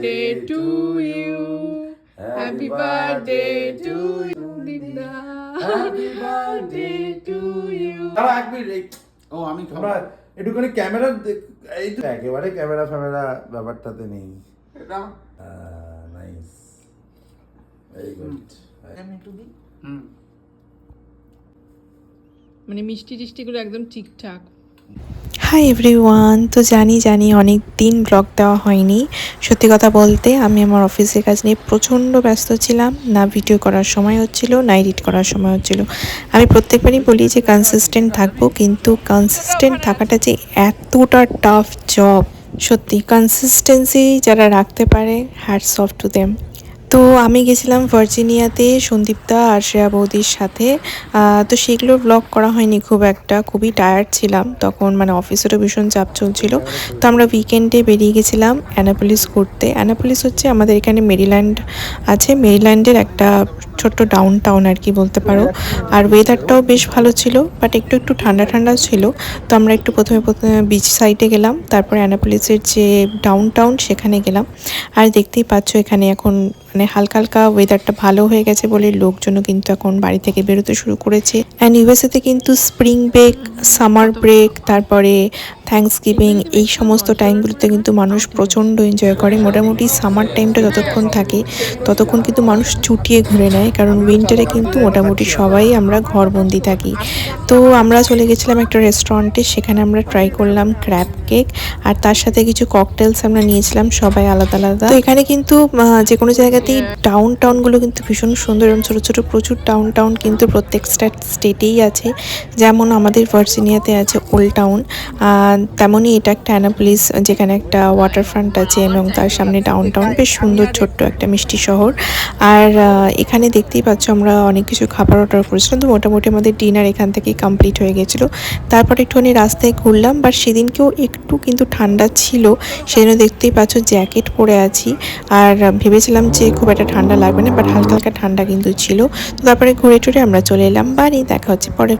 Day to you. Happy birthday to you, Linda. Happy birthday to you. তারা এক minute ও আমি আমরা একটুখানি ক্যামেরা এই তো একেবারে ক্যামেরা ফ্যামেরা ব্যাপারটাতে নেই এটা নাইস ভেরি গুড আমি একটু দিই মানে মিষ্টি টিষ্টিগুলো একদম ঠিকঠাক। হাই এভরিওয়ান, তো জানি অনেক দিন ব্লগ দেওয়া হয়নি। সত্যি কথা বলতে আমি আমার অফিসের কাজ নিয়ে প্রচণ্ড ব্যস্ত ছিলাম, না ভিডিও করার সময় হচ্ছিল না এডিট করার সময় হচ্ছিল। আমি প্রত্যেকবারই বলি যে কনসিস্টেন্ট থাকবো, কিন্তু কনসিস্টেন্ট থাকাটা যে এতটা টাফ জব, সত্যি কনসিস্টেন্সি যারা রাখতে পারে, হ্যাটস অফ টু দেম। তো আমি গেছিলাম ভার্জিনিয়াতে সন্দীপদা আর শ্রেয়া বৌদির সাথে। তো সেগুলো ব্লগ করা হয়নি খুব একটা, খুবই টায়ার্ড ছিলাম তখন, মানে অফিসেরও ভীষণ চাপ চলছিল। তো আমরা উইকেন্ডে বেরিয়ে গেছিলাম অ্যানাপোলিস ঘুরতে। অ্যানাপোলিস হচ্ছে আমাদের এখানে মেরিল্যান্ড আছে, মেরিল্যান্ডের একটা ছোট্ট ডাউন টাউন আর কি বলতে পারো। আর ওয়েদারটাও বেশ ভালো ছিল, বাট একটু ঠান্ডা ছিল। তো আমরা একটু প্রথমে বিচ সাইডে গেলাম, তারপরে অ্যানাপোলিসের যে ডাউন টাউন সেখানে গেলাম। আর দেখতেই পাচ্ছ এখানে এখন মানে হালকা ওয়েদারটা ভালো হয়ে গেছে বলে লোকজনও কিন্তু এখন বাড়ি থেকে বেরোতে শুরু করেছে। অ্যান্ড ইউএসএতে কিন্তু স্প্রিং ব্রেক, সামার ব্রেক, তারপরে থ্যাঙ্কসগিভিং, এই সমস্ত টাইমগুলোতে কিন্তু মানুষ প্রচণ্ড এনজয় করে। মোটামুটি সামার টাইমটা যতক্ষণ থাকে ততক্ষণ কিন্তু মানুষ চুটিয়ে ঘুরে নেয়, কারণ উইন্টারে কিন্তু মোটামুটি সবাই আমরা ঘরবন্দি থাকি। তো আমরা চলে গেছিলাম একটা রেস্টুরেন্টে, সেখানে আমরা ট্রাই করলাম ক্র্যাব কেক, আর তার সাথে কিছু ককটেলস আমরা নিয়েছিলাম সবাই আলাদা। তো এখানে কিন্তু যে কোনো জায়গাতেই ডাউন টাউনগুলো কিন্তু ভীষণ সুন্দর এবং ছোটো প্রচুর ডাউন টাউন কিন্তু প্রত্যেক স্টেটেই আছে। যেমন আমাদের ভার্জিনিয়াতে আছে ওল্ড টাউন, তেমনই এটা একটা অ্যানাপোলিস, যেখানে একটা ওয়াটারফ্রন্ট আছে এবং তার সামনে ডাউন টাউন, বেশ সুন্দর ছোট্ট একটা মিষ্টি শহর। আর এখানে দেখতেই পাচ্ছ আমরা অনেক কিছু খাবার অর্ডার করেছিলাম। তো মোটামুটি আমাদের ডিনার এখান থেকেই কমপ্লিট হয়ে গেছিলো। তারপর একটুখানি রাস্তায় ঘুরলাম, বাট সেদিনকেও একটু কিন্তু ঠান্ডা ছিল, সেজন্য দেখতেই পাচ্ছ জ্যাকেট পরে আছি। আর ভেবেছিলাম যে খুব একটা ঠান্ডা লাগবে না, বাট হালকা ঠান্ডা কিন্তু ছিল। তো তারপরে ঘুরে টুরে আমরা চলে এলাম বাড়ি। দেখা হচ্ছে পরে।